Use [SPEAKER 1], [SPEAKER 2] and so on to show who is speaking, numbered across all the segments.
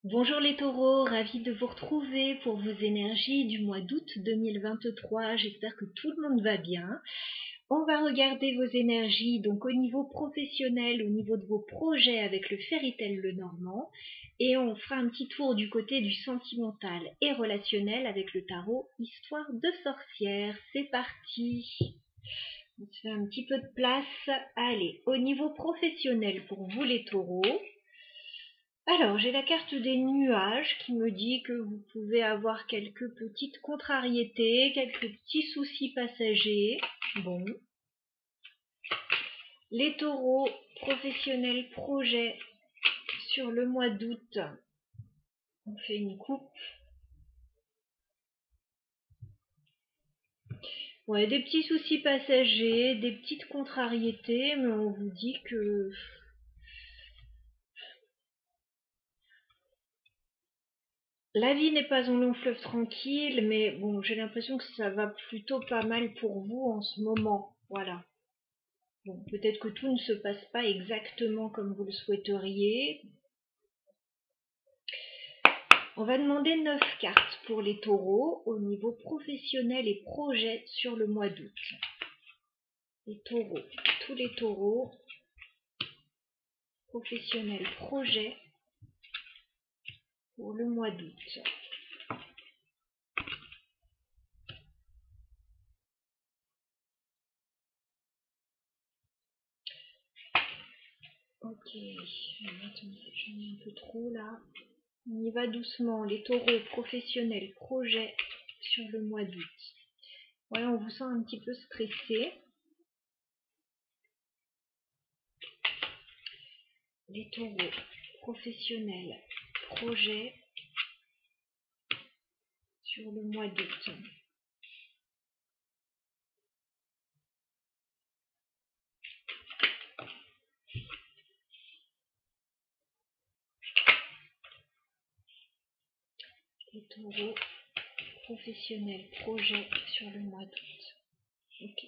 [SPEAKER 1] Bonjour les taureaux, ravie de vous retrouver pour vos énergies du mois d'août 2023. J'espère que tout le monde va bien. On va regarder vos énergies donc au niveau professionnel, au niveau de vos projets avec le Fairytale Lenormand. Et on fera un petit tour du côté du sentimental et relationnel avec le tarot Histoire de sorcière. C'est parti! On se fait un petit peu de place. Allez, au niveau professionnel pour vous les taureaux. Alors, j'ai la carte des nuages qui me dit que vous pouvez avoir quelques petites contrariétés, quelques petits soucis passagers. Bon. Les taureaux professionnels projets sur le mois d'août. On fait une coupe. Ouais, des petits soucis passagers, des petites contrariétés, mais on vous dit que la vie n'est pas un long fleuve tranquille, mais bon, j'ai l'impression que ça va plutôt pas mal pour vous en ce moment. Voilà. Bon, peut-être que tout ne se passe pas exactement comme vous le souhaiteriez. On va demander 9 cartes pour les taureaux au niveau professionnel et projet sur le mois d'août. Les taureaux, tous les taureaux, professionnel, projet pour le mois d'août. Ok, attendez, j'en ai un peu trop là. On y va doucement, les taureaux professionnels, projet sur le mois d'août. Ouais, on vous sent un petit peu stressé. Les taureaux professionnels, projet sur le mois d'août. Les taureaux professionnels, projet sur le mois d'août. Ok.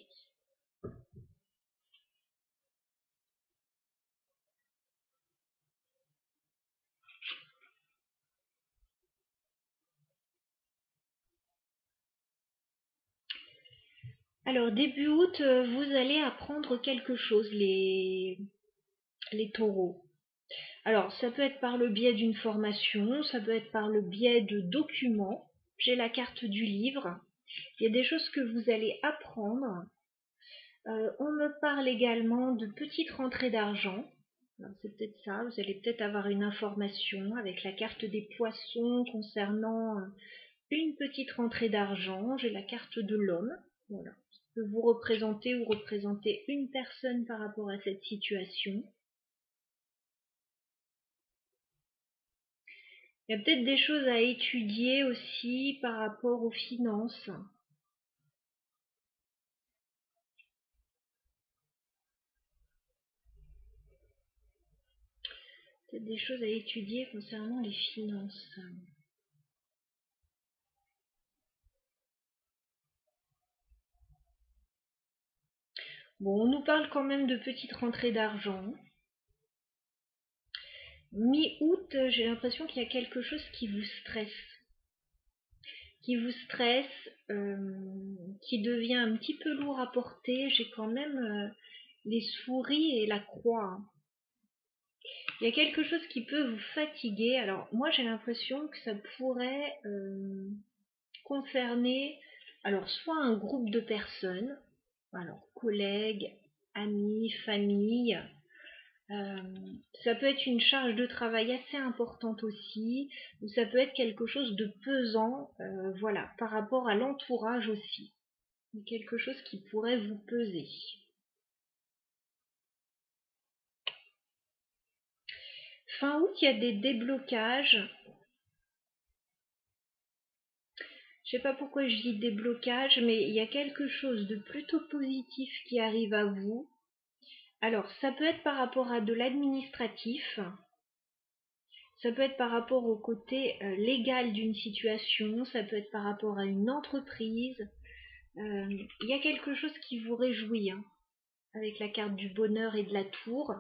[SPEAKER 1] Alors, début août, vous allez apprendre quelque chose, les taureaux. Alors, ça peut être par le biais d'une formation, ça peut être par le biais de documents. J'ai la carte du livre. Il y a des choses que vous allez apprendre. On me parle également de petites rentrées d'argent. C'est peut-être ça, vous allez peut-être avoir une information avec la carte des poissons concernant une petite rentrée d'argent. J'ai la carte de l'homme. Voilà. Ça peut vous représenter ou représenter une personne par rapport à cette situation. Il y a peut-être des choses à étudier aussi par rapport aux finances. Peut-être des choses à étudier concernant les finances. Bon, on nous parle quand même de petites rentrées d'argent. Mi-août, j'ai l'impression qu'il y a quelque chose qui vous stresse. Qui vous stresse, qui devient un petit peu lourd à porter. J'ai quand même les souris et la croix. Il y a quelque chose qui peut vous fatiguer. Alors moi j'ai l'impression que ça pourrait concerner alors soit un groupe de personnes, alors collègues, amis, famille. Ça peut être une charge de travail assez importante aussi, ou ça peut être quelque chose de pesant, voilà, par rapport à l'entourage aussi. Quelque chose qui pourrait vous peser. Fin août, il y a des déblocages. Je sais pas pourquoi je dis déblocage, mais il y a quelque chose de plutôt positif qui arrive à vous. Alors, ça peut être par rapport à de l'administratif, ça peut être par rapport au côté légal d'une situation, ça peut être par rapport à une entreprise. Il y a quelque chose qui vous réjouit, hein, avec la carte du bonheur et de la tour.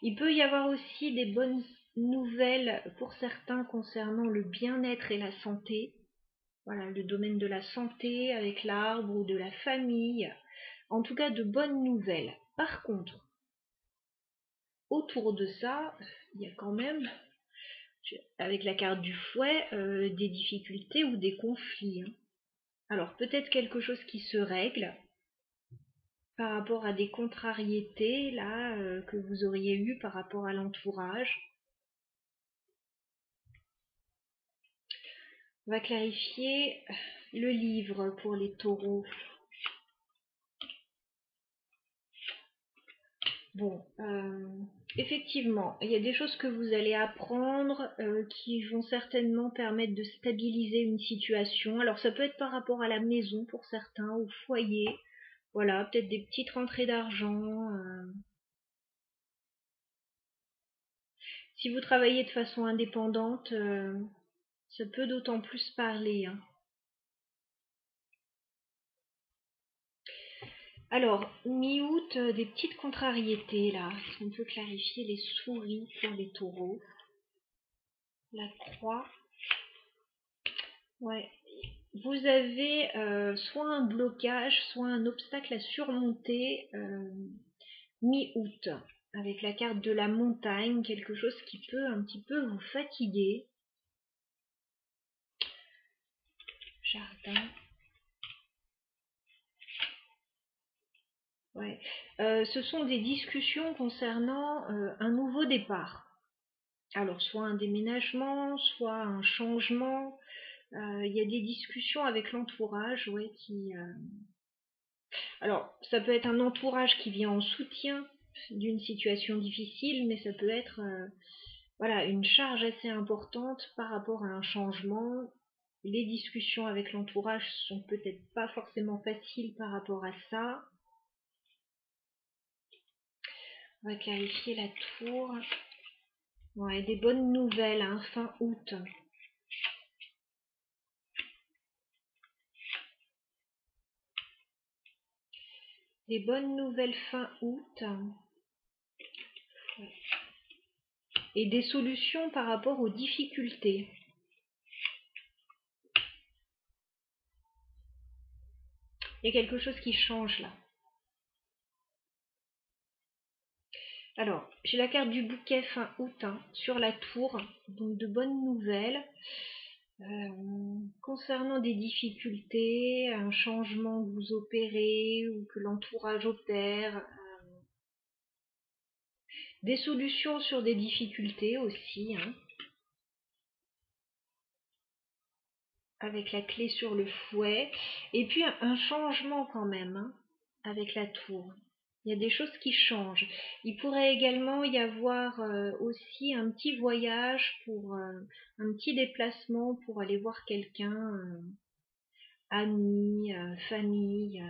[SPEAKER 1] Il peut y avoir aussi des bonnes nouvelles pour certains concernant le bien-être et la santé. Voilà, le domaine de la santé avec l'arbre ou de la famille. En tout cas, de bonnes nouvelles. Par contre, autour de ça, il y a quand même, avec la carte du fouet, des difficultés ou des conflits. Alors, peut-être quelque chose qui se règle par rapport à des contrariétés là que vous auriez eues par rapport à l'entourage. On va clarifier le livre pour les taureaux. Bon, effectivement, il y a des choses que vous allez apprendre qui vont certainement permettre de stabiliser une situation. Alors ça peut être par rapport à la maison pour certains, au foyer. Voilà, peut-être des petites rentrées d'argent. Si vous travaillez de façon indépendante, ça peut d'autant plus parler. Alors, mi-août, des petites contrariétés là. Est-ce qu'on peut clarifier les souris pour les taureaux? La croix. Ouais. Vous avez soit un blocage, soit un obstacle à surmonter mi-août. Avec la carte de la montagne, quelque chose qui peut un petit peu vous fatiguer. Jardin. Ouais. Ce sont des discussions concernant un nouveau départ. Alors, soit un déménagement, soit un changement. Il y a des discussions avec l'entourage, ouais, qui... Alors, ça peut être un entourage qui vient en soutien d'une situation difficile, mais ça peut être voilà, une charge assez importante par rapport à un changement. Les discussions avec l'entourage sont peut-être pas forcément faciles par rapport à ça. On va clarifier la tour. Ouais, des bonnes nouvelles, hein, fin août. Des bonnes nouvelles fin août. Et des solutions par rapport aux difficultés. Il y a quelque chose qui change là. Alors, j'ai la carte du bouquet fin août sur la tour, donc de bonnes nouvelles. Concernant des difficultés, un changement que vous opérez ou que l'entourage opère, des solutions sur des difficultés aussi, avec la clé sur le fouet, et puis un changement quand même avec la tour. Il y a des choses qui changent. Il pourrait également y avoir aussi un petit voyage pour un petit déplacement pour aller voir quelqu'un, amis, famille.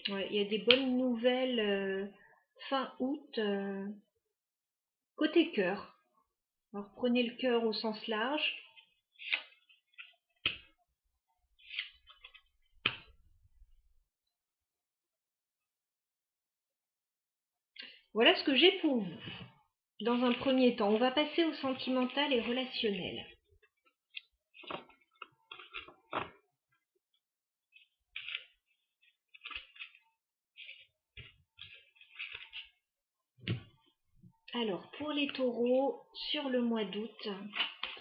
[SPEAKER 1] Ouais, il y a des bonnes nouvelles fin août côté cœur. Alors prenez le cœur au sens large. Voilà ce que j'ai pour vous. Dans un premier temps, on va passer au sentimental et relationnel. Alors, pour les taureaux, sur le mois d'août,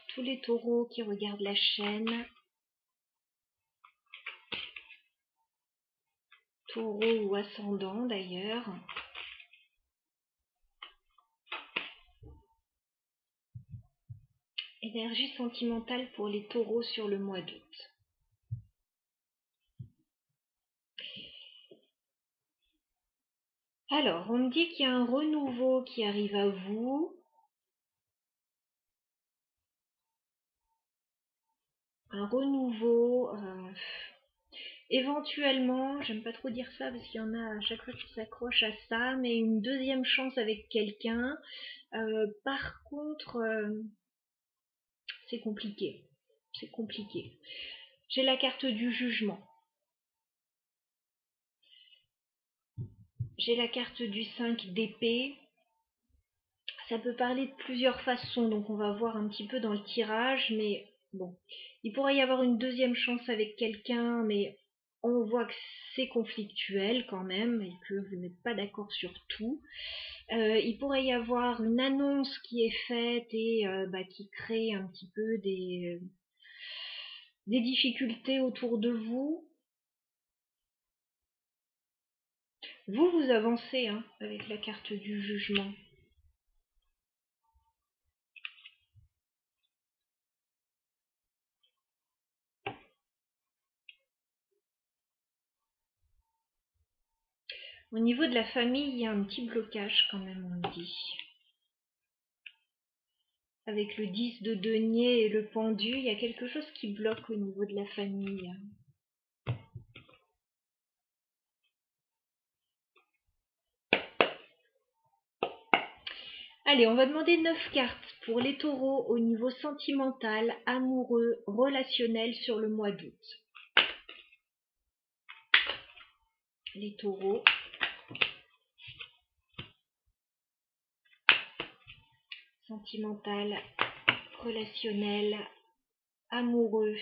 [SPEAKER 1] tous les taureaux qui regardent la chaîne, taureau ou ascendant d'ailleurs, énergie sentimentale pour les taureaux sur le mois d'août. Alors, on me dit qu'il y a un renouveau qui arrive à vous. Un renouveau, éventuellement, j'aime pas trop dire ça parce qu'il y en a à chaque fois qui s'accrochent à ça, mais une deuxième chance avec quelqu'un. Par contre, c'est compliqué. C'est compliqué. J'ai la carte du jugement. j'ai la carte du 5 d'épée. Ça peut parler de plusieurs façons, donc on va voir un petit peu dans le tirage, mais bon. Il pourrait y avoir une deuxième chance avec quelqu'un, mais on voit que c'est conflictuel quand même, et que vous n'êtes pas d'accord sur tout. Il pourrait y avoir une annonce qui est faite et qui crée un petit peu des difficultés autour de vous. Vous avancez hein, avec la carte du jugement. Au niveau de la famille, il y a un petit blocage quand même, on le dit. Avec le 10 de denier et le pendu, il y a quelque chose qui bloque au niveau de la famille. Allez, on va demander 9 cartes pour les taureaux au niveau sentimental, amoureux, relationnel sur le mois d'août. Les taureaux. Sentimental, relationnel, amoureux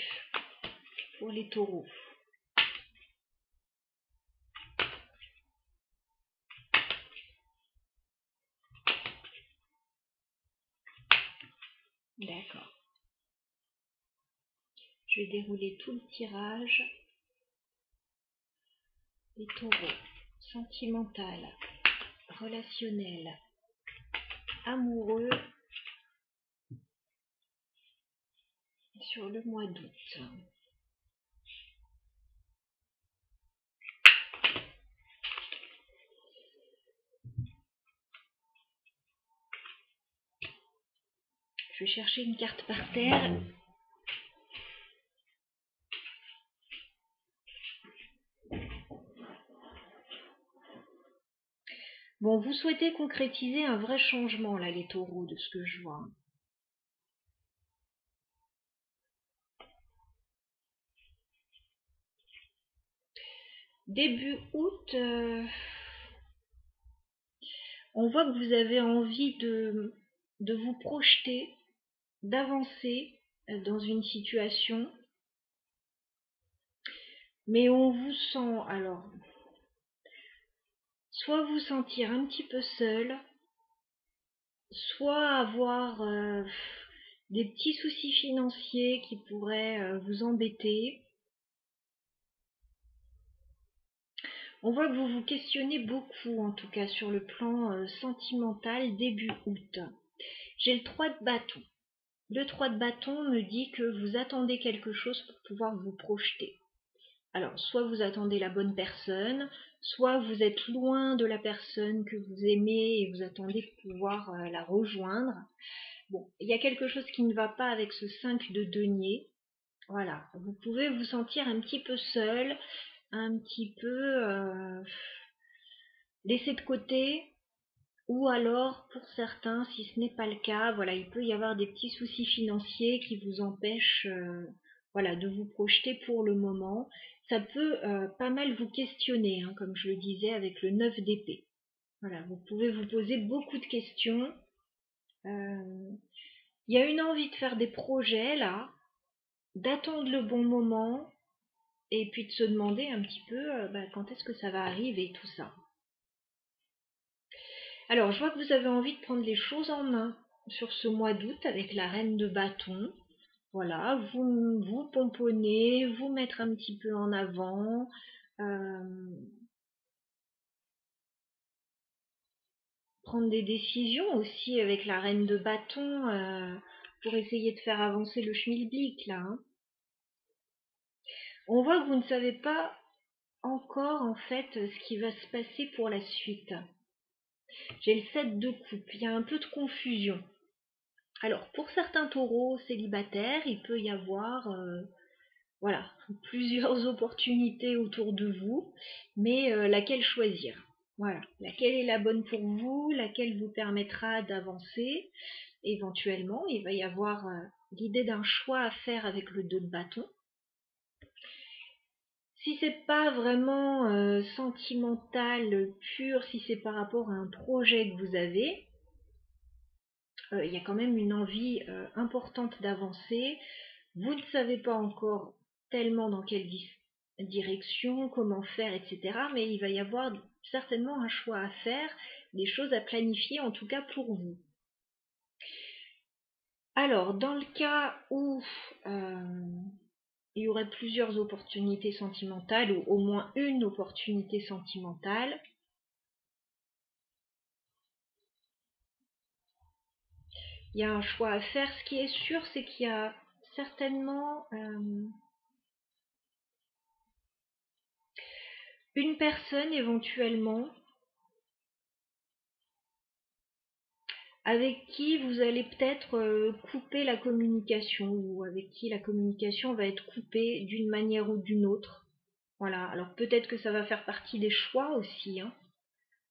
[SPEAKER 1] pour les taureaux. D'accord. Je vais dérouler tout le tirage. Les taureaux, sentimental, relationnel, amoureux sur le mois d'août. Je vais chercher une carte par terre. Bon, vous souhaitez concrétiser un vrai changement, là, les taureaux, de ce que je vois. Début août, on voit que vous avez envie de vous projeter, d'avancer dans une situation, mais on vous sent, alors, soit vous sentir un petit peu seul, soit avoir des petits soucis financiers qui pourraient vous embêter. On voit que vous vous questionnez beaucoup, en tout cas sur le plan sentimental, début août. J'ai le 3 de bâton. Le 3 de bâton me dit que vous attendez quelque chose pour pouvoir vous projeter. Alors, soit vous attendez la bonne personne, soit vous êtes loin de la personne que vous aimez et vous attendez de pouvoir la rejoindre. Bon, il y a quelque chose qui ne va pas avec ce 5 de denier. Voilà, vous pouvez vous sentir un petit peu seul, un petit peu laissé de côté, ou alors, pour certains, si ce n'est pas le cas, voilà, il peut y avoir des petits soucis financiers qui vous empêchent voilà, de vous projeter pour le moment. Ça peut pas mal vous questionner, hein, comme je le disais, avec le 9 d'épée. Voilà, vous pouvez vous poser beaucoup de questions. Il y a une envie de faire des projets, là, d'attendre le bon moment, et puis de se demander un petit peu quand est-ce que ça va arriver, tout ça. Alors, je vois que vous avez envie de prendre les choses en main sur ce mois d'août avec la reine de bâton. Voilà, vous pomponner, vous mettre un petit peu en avant. Prendre des décisions aussi avec la reine de bâton pour essayer de faire avancer le schmilblick, là. Hein. On voit que vous ne savez pas encore, en fait, ce qui va se passer pour la suite. J'ai le 7 de coupe, il y a un peu de confusion. Alors, pour certains taureaux célibataires, il peut y avoir voilà, plusieurs opportunités autour de vous, mais laquelle choisir? Voilà, laquelle est la bonne pour vous, laquelle vous permettra d'avancer. Éventuellement, il va y avoir l'idée d'un choix à faire avec le 2 de bâton. Si c'est pas vraiment sentimental pur, si c'est par rapport à un projet que vous avez, il y a quand même une envie importante d'avancer. Vous ne savez pas encore tellement dans quelle direction, comment faire, etc. Mais il va y avoir certainement un choix à faire, des choses à planifier en tout cas pour vous. Alors, dans le cas où il y aurait plusieurs opportunités sentimentales, ou au moins une opportunité sentimentale, il y a un choix à faire. Ce qui est sûr, c'est qu'il y a certainement une personne éventuellement avec qui vous allez peut-être couper la communication, ou avec qui la communication va être coupée d'une manière ou d'une autre. Voilà, alors peut-être que ça va faire partie des choix aussi, hein.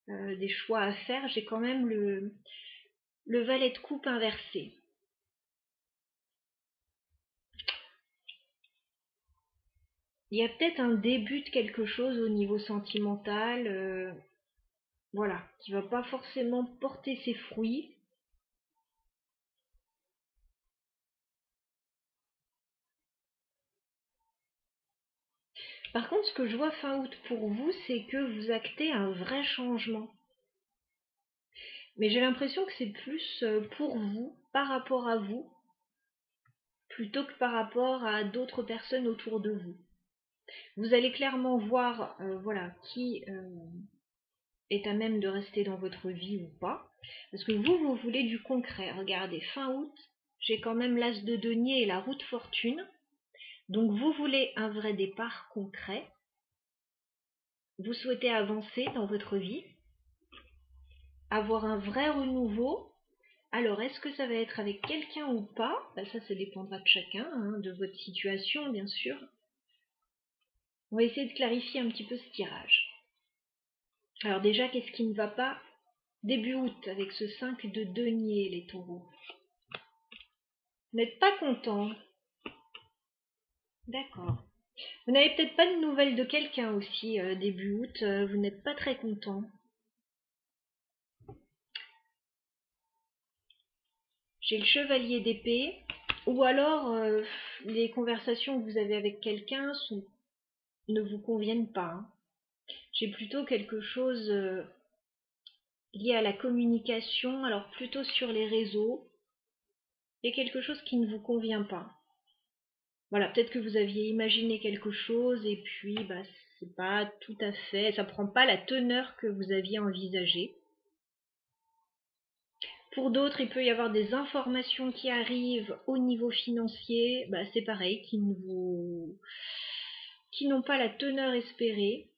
[SPEAKER 1] Des choix à faire. J'ai quand même le valet de coupe inversé. Il y a peut-être un début de quelque chose au niveau sentimental, voilà, qui va pas forcément porter ses fruits. Par contre, ce que je vois fin août pour vous, c'est que vous actez un vrai changement. Mais j'ai l'impression que c'est plus pour vous, par rapport à vous, plutôt que par rapport à d'autres personnes autour de vous. Vous allez clairement voir voilà, qui est à même de rester dans votre vie ou pas. Parce que vous voulez du concret. Regardez, fin août, j'ai quand même l'as de denier et la roue de fortune. Donc vous voulez un vrai départ concret. Vous souhaitez avancer dans votre vie, avoir un vrai renouveau. Alors, est-ce que ça va être avec quelqu'un ou pas? Ça dépendra de chacun, hein, de votre situation, bien sûr. On va essayer de clarifier un petit peu ce tirage. Alors déjà, qu'est-ce qui ne va pas début août avec ce 5 de denier, les taureaux? Vous n'êtes pas content? D'accord. Vous n'avez peut-être pas de nouvelles de quelqu'un aussi début août, vous n'êtes pas très content. J'ai le chevalier d'épée, ou alors les conversations que vous avez avec quelqu'un ne vous conviennent pas, hein. J'ai plutôt quelque chose lié à la communication, alors plutôt sur les réseaux, et quelque chose qui ne vous convient pas. Voilà, peut-être que vous aviez imaginé quelque chose et puis c'est pas tout à fait, ça prend pas la teneur que vous aviez envisagée. Pour d'autres, il peut y avoir des informations qui arrivent au niveau financier, c'est pareil, qui n'ont pas la teneur espérée.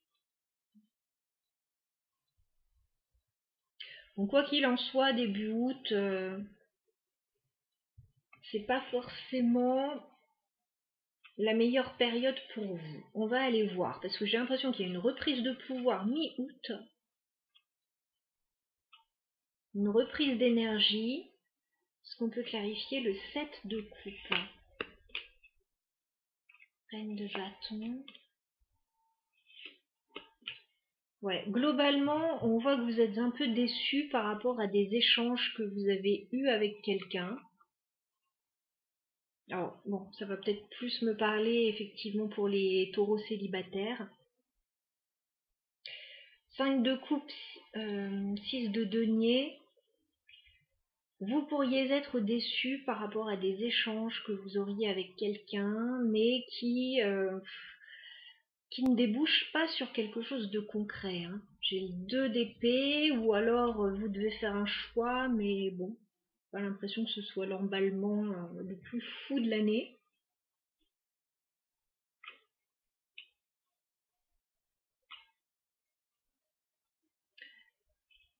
[SPEAKER 1] Donc quoi qu'il en soit, début août, c'est pas forcément la meilleure période pour vous. On va aller voir, parce que j'ai l'impression qu'il y a une reprise de pouvoir mi-août, une reprise d'énergie. Est-ce qu'on peut clarifier le 7 de coupe? Reine de bâton. Ouais, globalement, on voit que vous êtes un peu déçu par rapport à des échanges que vous avez eus avec quelqu'un. Alors, bon, ça va peut-être plus me parler effectivement pour les taureaux célibataires. 5 de coupe, 6 de denier. Vous pourriez être déçu par rapport à des échanges que vous auriez avec quelqu'un, mais qui ne débouchent pas sur quelque chose de concret, hein. J'ai le 2 d'épée, ou alors vous devez faire un choix, mais bon, pas l'impression que ce soit l'emballement le plus fou de l'année.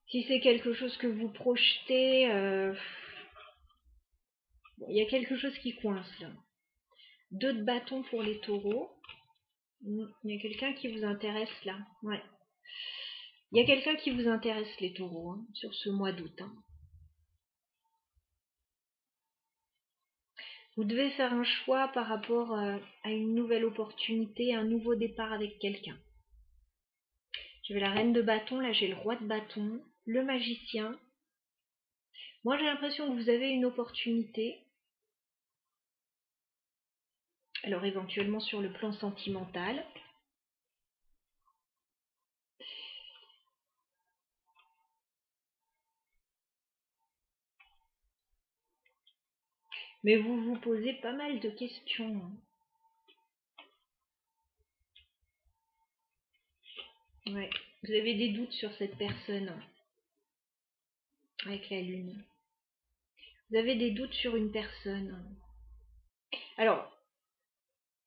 [SPEAKER 1] Si c'est quelque chose que vous projetez, il y a quelque chose qui coince là. 2 de bâton pour les taureaux. Il y a quelqu'un qui vous intéresse là. Ouais. Il y a quelqu'un qui vous intéresse, les taureaux, hein, sur ce mois d'août, hein. Vous devez faire un choix par rapport à une nouvelle opportunité, un nouveau départ avec quelqu'un. J'avais la reine de bâton, là j'ai le roi de bâton, le magicien. Moi j'ai l'impression que vous avez une opportunité. Alors éventuellement sur le plan sentimental. Mais vous vous posez pas mal de questions. Ouais, vous avez des doutes sur cette personne avec la lune. Vous avez des doutes sur une personne. Alors,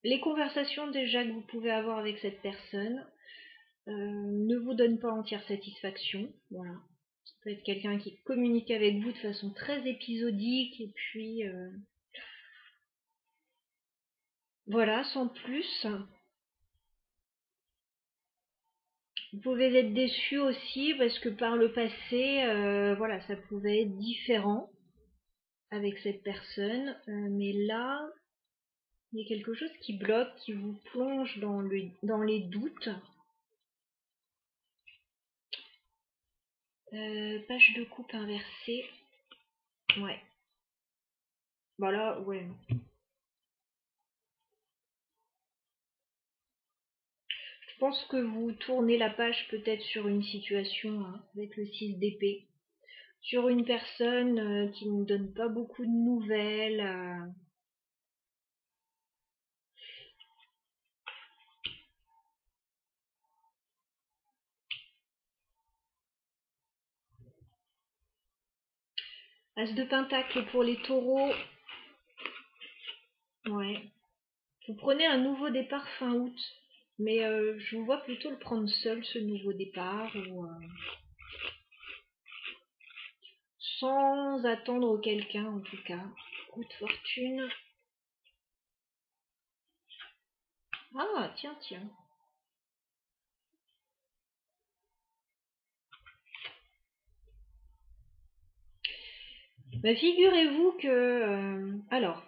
[SPEAKER 1] les conversations déjà que vous pouvez avoir avec cette personne ne vous donnent pas entière satisfaction. Voilà. Ça peut être quelqu'un qui communique avec vous de façon très épisodique et puis voilà, sans plus. Vous pouvez être déçu aussi parce que par le passé, voilà, ça pouvait être différent avec cette personne, mais là, il y a quelque chose qui bloque, qui vous plonge dans les doutes. Page de coupe inversée. Ouais. Voilà, ouais. Je pense que vous tournez la page peut-être sur une situation avec le 6 d'épée. Sur une personne qui ne donne pas beaucoup de nouvelles. As de pentacle pour les taureaux. Ouais. Vous prenez un nouveau départ fin août. Mais je vous vois plutôt le prendre seul, ce nouveau départ. Ou, sans attendre quelqu'un en tout cas. Coup de fortune. Ah, tiens, tiens. Bah, figurez-vous que... alors,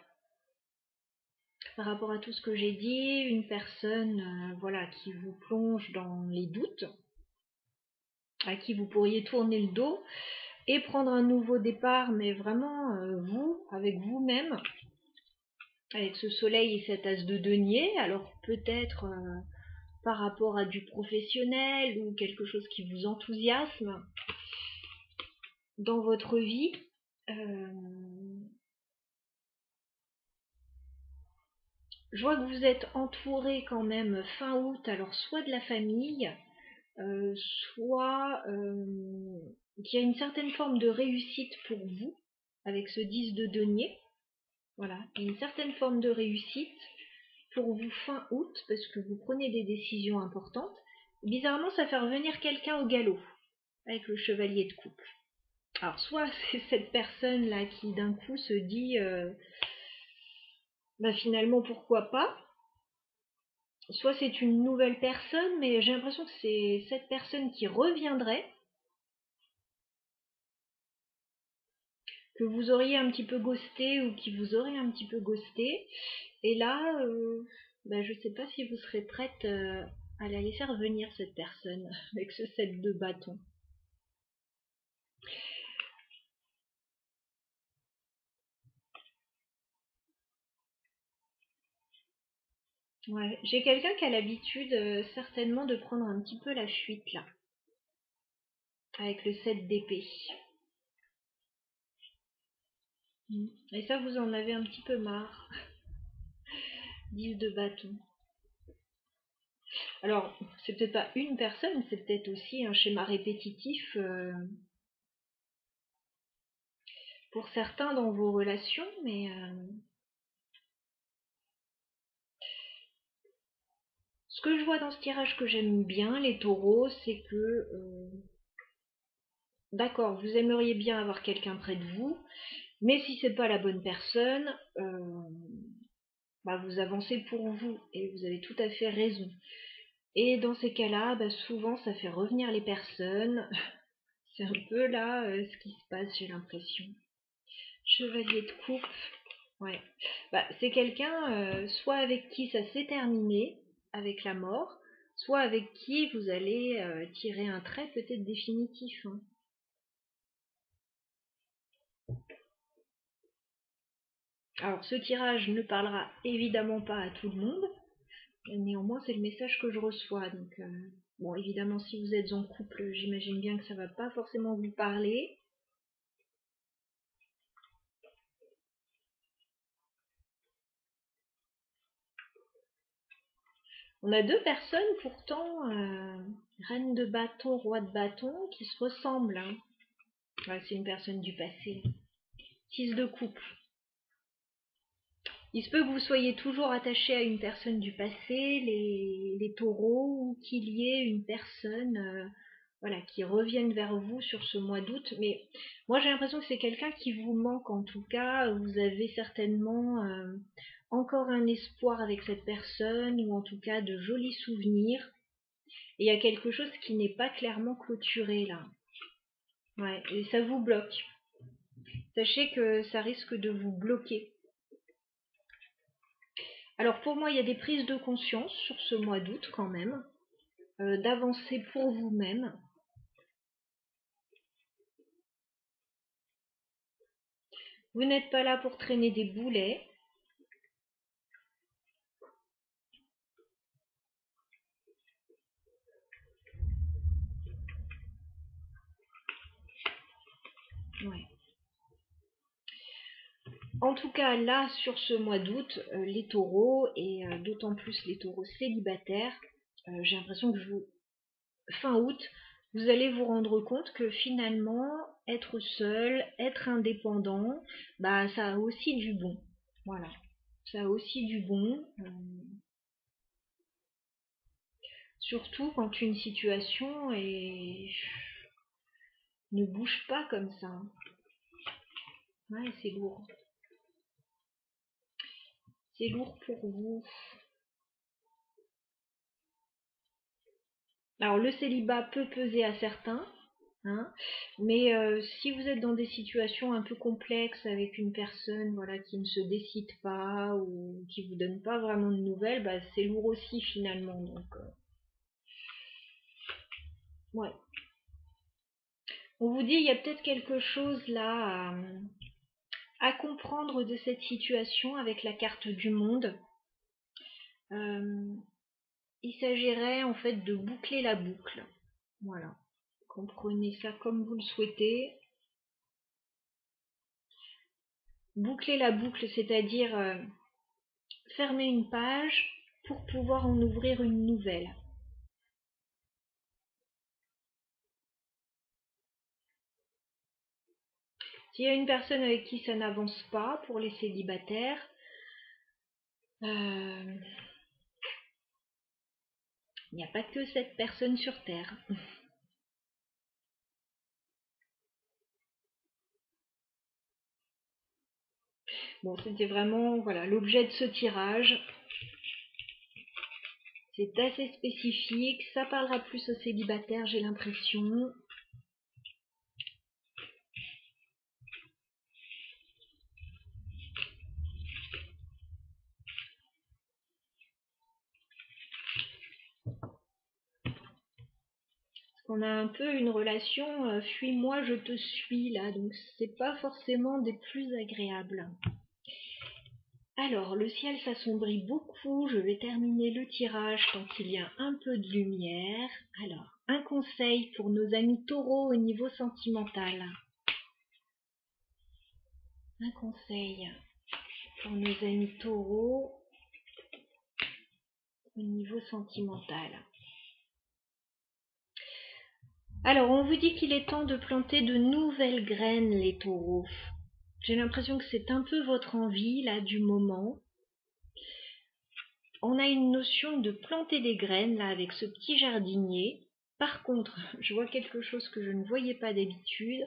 [SPEAKER 1] par rapport à tout ce que j'ai dit, une personne voilà, qui vous plonge dans les doutes, à qui vous pourriez tourner le dos, et prendre un nouveau départ, mais vraiment vous, avec vous-même, avec ce soleil et cet as de denier, alors peut-être par rapport à du professionnel ou quelque chose qui vous enthousiasme dans votre vie. Je vois que vous êtes entouré quand même fin août, alors soit de la famille, soit qu'il y a une certaine forme de réussite pour vous avec ce 10 de denier. Voilà, il y a une certaine forme de réussite pour vous fin août parce que vous prenez des décisions importantes. Bizarrement, ça fait revenir quelqu'un au galop avec le chevalier de coupe. Alors soit c'est cette personne là qui d'un coup se dit bah finalement pourquoi pas, soit c'est une nouvelle personne, mais j'ai l'impression que c'est cette personne qui reviendrait, que vous auriez un petit peu ghosté ou qui vous aurait un petit peu ghosté. Et là, bah, je sais pas si vous serez prête à la laisser revenir cette personne avec ce 7 de bâton. Ouais, j'ai quelqu'un qui a l'habitude certainement de prendre un petit peu la fuite là, avec le 7 d'épée. Et ça, vous en avez un petit peu marre. 10 de bâton. Alors, c'est peut-être pas une personne, c'est peut-être aussi un schéma répétitif pour certains dans vos relations, mais ce que je vois dans ce tirage que j'aime bien, les taureaux, c'est que, d'accord, vous aimeriez bien avoir quelqu'un près de vous, mais si c'est pas la bonne personne, bah, vous avancez pour vous, et vous avez tout à fait raison. Et dans ces cas-là, bah, souvent ça fait revenir les personnes. C'est un peu là ce qui se passe, j'ai l'impression. Chevalier de coupe. Ouais. Bah, c'est quelqu'un, soit avec qui ça s'est terminé, avec la mort, soit avec qui vous allez tirer un trait peut-être définitif, hein. Alors, ce tirage ne parlera évidemment pas à tout le monde, néanmoins, c'est le message que je reçois. Donc, bon, évidemment, si vous êtes en couple, j'imagine bien que ça va pas forcément vous parler. On a deux personnes pourtant, reine de bâton, roi de bâton, qui se ressemblent, hein. Ouais, c'est une personne du passé. 6 de coupe. Il se peut que vous soyez toujours attaché à une personne du passé, les taureaux, ou qu'il y ait une personne voilà, qui revienne vers vous sur ce mois d'août. Mais moi j'ai l'impression que c'est quelqu'un qui vous manque en tout cas. Vous avez certainement encore un espoir avec cette personne, ou en tout cas de jolis souvenirs. Et il y a quelque chose qui n'est pas clairement clôturé là. Ouais, et ça vous bloque. Sachez que ça risque de vous bloquer. Alors pour moi, il y a des prises de conscience sur ce mois d'août quand même, d'avancer pour vous-même. Vous n'êtes pas là pour traîner des boulets. Ouais. En tout cas, là, sur ce mois d'août, les taureaux, et d'autant plus les taureaux célibataires, j'ai l'impression que fin août, vous allez vous rendre compte que finalement, être seul, être indépendant, bah, ça a aussi du bon. Voilà. Ça a aussi du bon. Surtout quand une situation ne bouge pas comme ça. Ouais, c'est lourd. C'est lourd pour vous. Alors le célibat peut peser à certains, hein, mais si vous êtes dans des situations un peu complexes avec une personne, voilà, qui ne se décide pas ou qui vous donne pas vraiment de nouvelles, bah, c'est lourd aussi finalement. Donc ouais. On vous dit il y a peut-être quelque chose là à comprendre de cette situation avec la carte du monde. Euh, il s'agirait en fait de boucler la boucle. Voilà. Comprenez ça comme vous le souhaitez. Boucler la boucle, c'est-à-dire fermer une page pour pouvoir en ouvrir une nouvelle. S'il y a une personne avec qui ça n'avance pas pour les célibataires, il n'y a pas que cette personne sur Terre. Bon, c'était vraiment voilà l'objet de ce tirage. C'est assez spécifique, ça parlera plus aux célibataires, j'ai l'impression. On a un peu une relation fuis-moi, je te suis là, donc c'est pas forcément des plus agréables. Alors, le ciel s'assombrit beaucoup, je vais terminer le tirage tant qu'il y a un peu de lumière. Alors, un conseil pour nos amis taureaux au niveau sentimental. Un conseil pour nos amis taureaux au niveau sentimental. Alors, on vous dit qu'il est temps de planter de nouvelles graines, les taureaux. J'ai l'impression que c'est un peu votre envie, là, du moment. On a une notion de planter des graines, là, avec ce petit jardinier. Par contre, je vois quelque chose que je ne voyais pas d'habitude.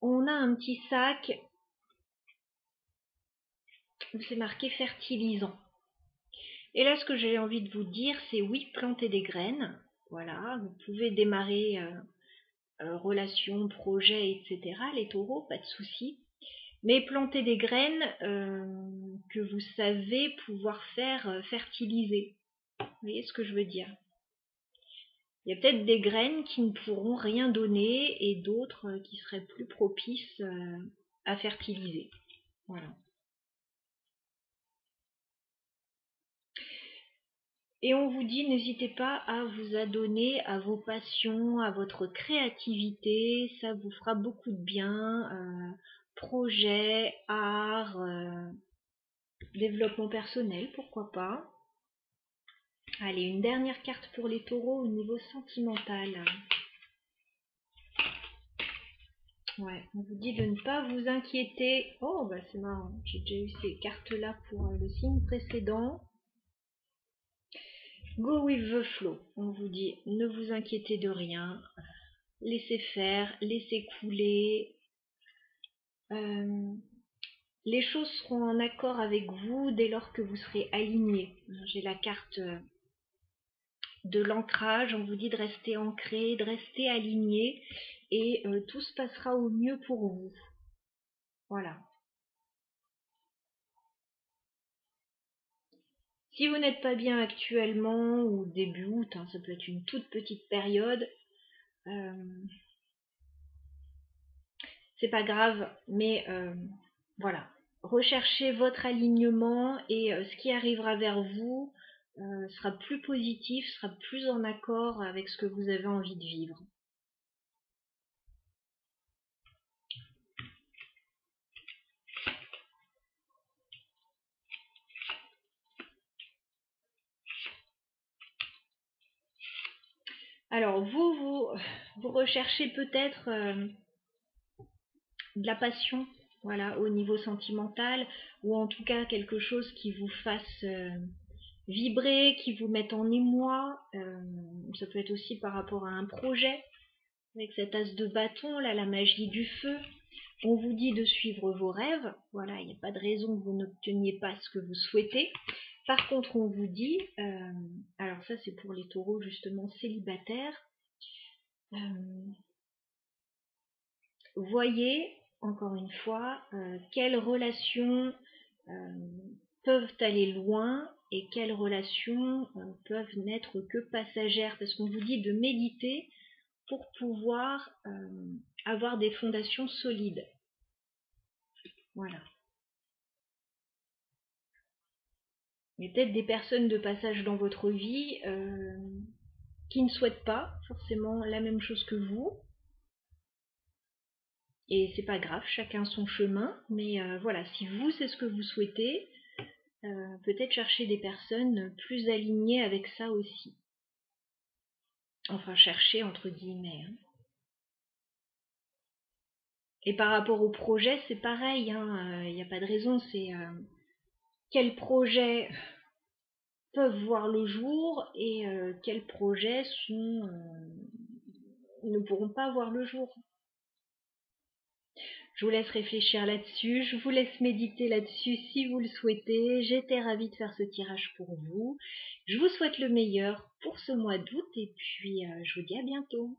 [SPEAKER 1] On a un petit sac où c'est marqué fertilisant. Et là, ce que j'ai envie de vous dire, c'est oui, planter des graines. Voilà, vous pouvez démarrer relation, projet, etc. Les taureaux, pas de souci. Mais plantez des graines que vous savez pouvoir faire fertiliser. Vous voyez ce que je veux dire? Il y a peut-être des graines qui ne pourront rien donner et d'autres qui seraient plus propices à fertiliser. Voilà. Et on vous dit, n'hésitez pas à vous adonner à vos passions, à votre créativité, ça vous fera beaucoup de bien. Projet, art, développement personnel, pourquoi pas. Allez, une dernière carte pour les taureaux au niveau sentimental. Ouais, on vous dit de ne pas vous inquiéter. Oh, bah c'est marrant, j'ai déjà eu ces cartes-là pour le signe précédent. Go with the flow. On vous dit, ne vous inquiétez de rien. Laissez faire, laissez couler. Les choses seront en accord avec vous dès lors que vous serez aligné. J'ai la carte de l'ancrage, on vous dit de rester ancré, de rester aligné et tout se passera au mieux pour vous. Voilà. Si vous n'êtes pas bien actuellement ou début août, hein, ça peut être une toute petite période, c'est pas grave, mais voilà. Recherchez votre alignement et ce qui arrivera vers vous sera plus positif, sera plus en accord avec ce que vous avez envie de vivre. Alors vous recherchez peut-être de la passion, voilà, au niveau sentimental, ou en tout cas quelque chose qui vous fasse vibrer, qui vous mette en émoi. Ça peut être aussi par rapport à un projet, avec cet as de bâton, là, la magie du feu. On vous dit de suivre vos rêves, voilà, il n'y a pas de raison que vous n'obteniez pas ce que vous souhaitez. Par contre, on vous dit, alors ça c'est pour les taureaux justement célibataires, voyez, encore une fois, quelles relations peuvent aller loin et quelles relations peuvent n'être que passagères, parce qu'on vous dit de méditer pour pouvoir avoir des fondations solides. Voilà. Il y a peut-être des personnes de passage dans votre vie qui ne souhaitent pas forcément la même chose que vous. Et c'est pas grave, chacun son chemin, mais voilà, si vous c'est ce que vous souhaitez, peut-être chercher des personnes plus alignées avec ça aussi. Enfin, chercher entre guillemets. Hein. Et par rapport au projet, c'est pareil, il n'y a pas de raison, c'est quels projets peuvent voir le jour et quels projets ne pourront pas voir le jour. Je vous laisse réfléchir là-dessus, je vous laisse méditer là-dessus si vous le souhaitez. J'étais ravie de faire ce tirage pour vous. Je vous souhaite le meilleur pour ce mois d'août et puis je vous dis à bientôt.